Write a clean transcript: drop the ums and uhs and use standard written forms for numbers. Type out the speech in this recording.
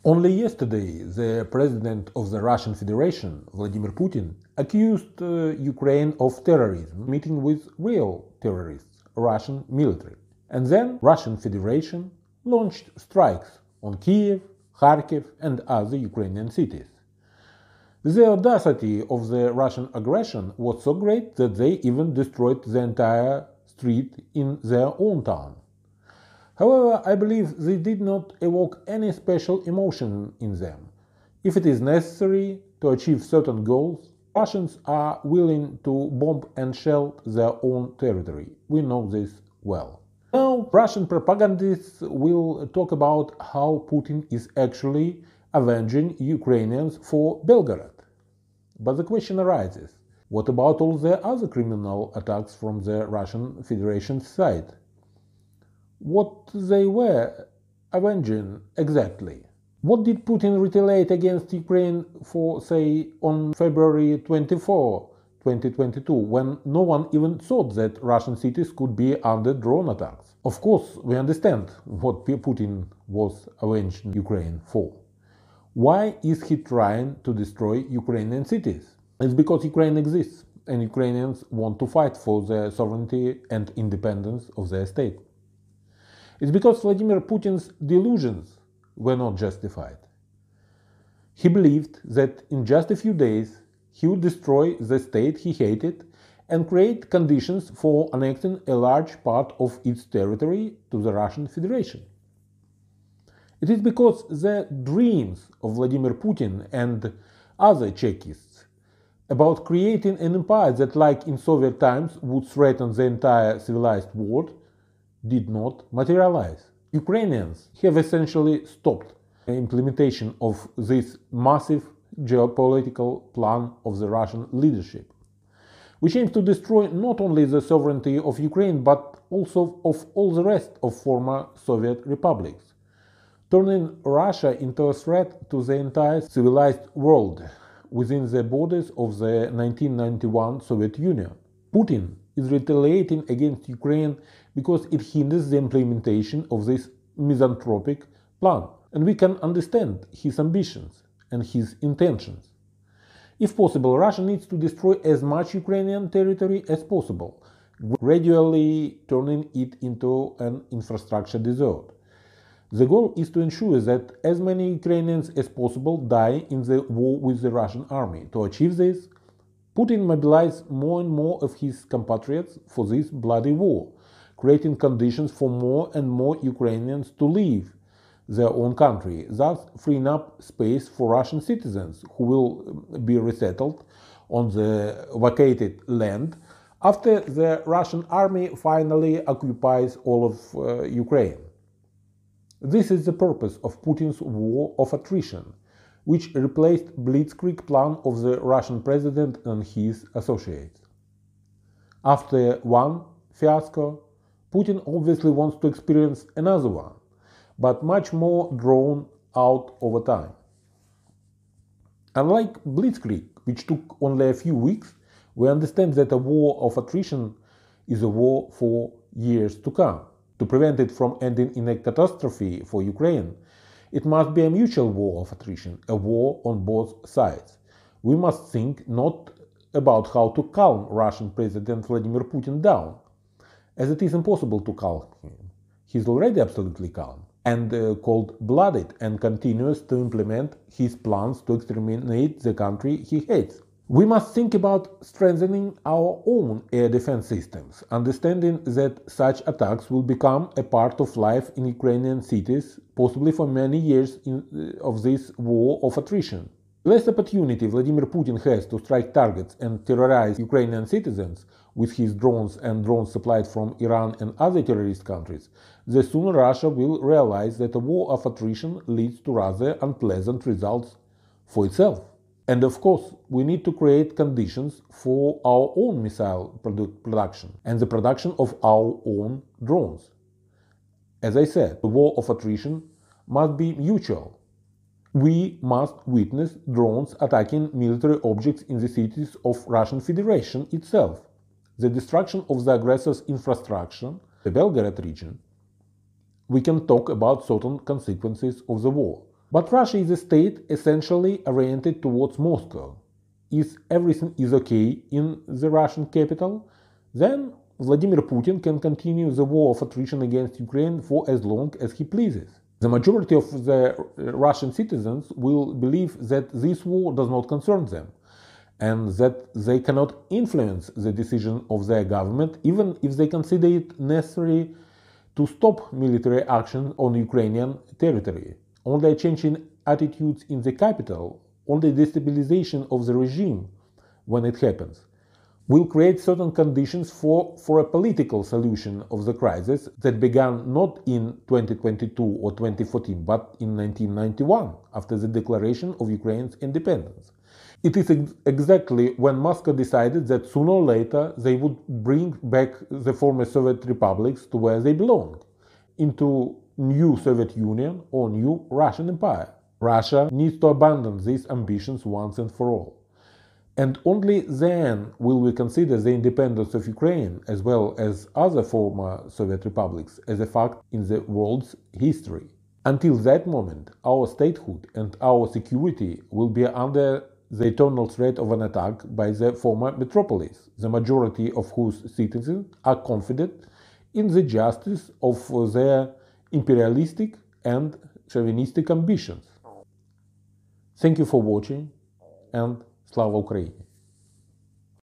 Only yesterday, the President of the Russian Federation, Vladimir Putin, accused Ukraine of terrorism, meeting with real terrorists, Russian military. And then Russian Federation launched strikes on Kiev, Kharkiv, and other Ukrainian cities. The audacity of the Russian aggression was so great that they even destroyed the entire street in their own town. However, I believe they did not evoke any special emotion in them. If it is necessary to achieve certain goals, Russians are willing to bomb and shell their own territory. We know this well. Now, Russian propagandists will talk about how Putin is actually avenging Ukrainians for Belgorod. But the question arises, what about all the other criminal attacks from the Russian Federation's side? What they were avenging exactly? What did Putin retaliate against Ukraine for, say, on February 24, 2022, when no one even thought that Russian cities could be under drone attacks? Of course, we understand what Putin was avenging Ukraine for. Why is he trying to destroy Ukrainian cities? It's because Ukraine exists, and Ukrainians want to fight for the sovereignty and independence of their state. It's because Vladimir Putin's delusions were not justified. He believed that in just a few days he would destroy the state he hated and create conditions for annexing a large part of its territory to the Russian Federation. It is because the dreams of Vladimir Putin and other Chekists about creating an empire that, like in Soviet times, would threaten the entire civilized world did not materialize. Ukrainians have essentially stopped the implementation of this massive geopolitical plan of the Russian leadership, which aims to destroy not only the sovereignty of Ukraine but also of all the rest of former Soviet republics, turning Russia into a threat to the entire civilized world within the borders of the 1991 Soviet Union. Putin is retaliating against Ukraine because it hinders the implementation of this misanthropic plan, and we can understand his ambitions and his intentions. If possible, Russia needs to destroy as much Ukrainian territory as possible, gradually turning it into an infrastructure desert. The goal is to ensure that as many Ukrainians as possible die in the war with the Russian army. To achieve this, Putin mobilized more and more of his compatriots for this bloody war, creating conditions for more and more Ukrainians to leave their own country, thus freeing up space for Russian citizens who will be resettled on the vacated land after the Russian army finally occupies all of Ukraine. This is the purpose of Putin's war of attrition, which replaced blitzkrieg plan of the Russian president and his associates. After one fiasco, Putin obviously wants to experience another one, but much more drawn out over time. Unlike blitzkrieg, which took only a few weeks, we understand that a war of attrition is a war for years to come. To prevent it from ending in a catastrophe for Ukraine, it must be a mutual war of attrition, a war on both sides. We must think not about how to calm Russian President Vladimir Putin down, as it is impossible to calm him. He is already absolutely calm and cold-blooded and continues to implement his plans to exterminate the country he hates. We must think about strengthening our own air defense systems, understanding that such attacks will become a part of life in Ukrainian cities, possibly for many years of this war of attrition. The less opportunity Vladimir Putin has to strike targets and terrorize Ukrainian citizens with his drones and drones supplied from Iran and other terrorist countries, the sooner Russia will realize that a war of attrition leads to rather unpleasant results for itself. And of course, we need to create conditions for our own missile production and the production of our own drones. As I said, the war of attrition must be mutual. We must witness drones attacking military objects in the cities of Russian Federation itself, the destruction of the aggressor's infrastructure, the Belgorod region. We can talk about certain consequences of the war. But Russia is a state essentially oriented towards Moscow. If everything is okay in the Russian capital, then Vladimir Putin can continue the war of attrition against Ukraine for as long as he pleases. The majority of the Russian citizens will believe that this war does not concern them, and that they cannot influence the decision of their government, even if they consider it necessary to stop military action on Ukrainian territory. Only a change in attitudes in the capital, only destabilization of the regime, when it happens, will create certain conditions for a political solution of the crisis that began not in 2022 or 2014, but in 1991, after the declaration of Ukraine's independence. It is exactly when Moscow decided that sooner or later they would bring back the former Soviet republics to where they belong, into new Soviet Union or new Russian Empire. Russia needs to abandon these ambitions once and for all. And only then will we consider the independence of Ukraine, as well as other former Soviet republics, as a fact in the world's history. Until that moment, our statehood and our security will be under the eternal threat of an attack by the former metropolis, the majority of whose citizens are confident in the justice of their imperialistic and chauvinistic ambitions. Thank you for watching, and Slava Ukraini!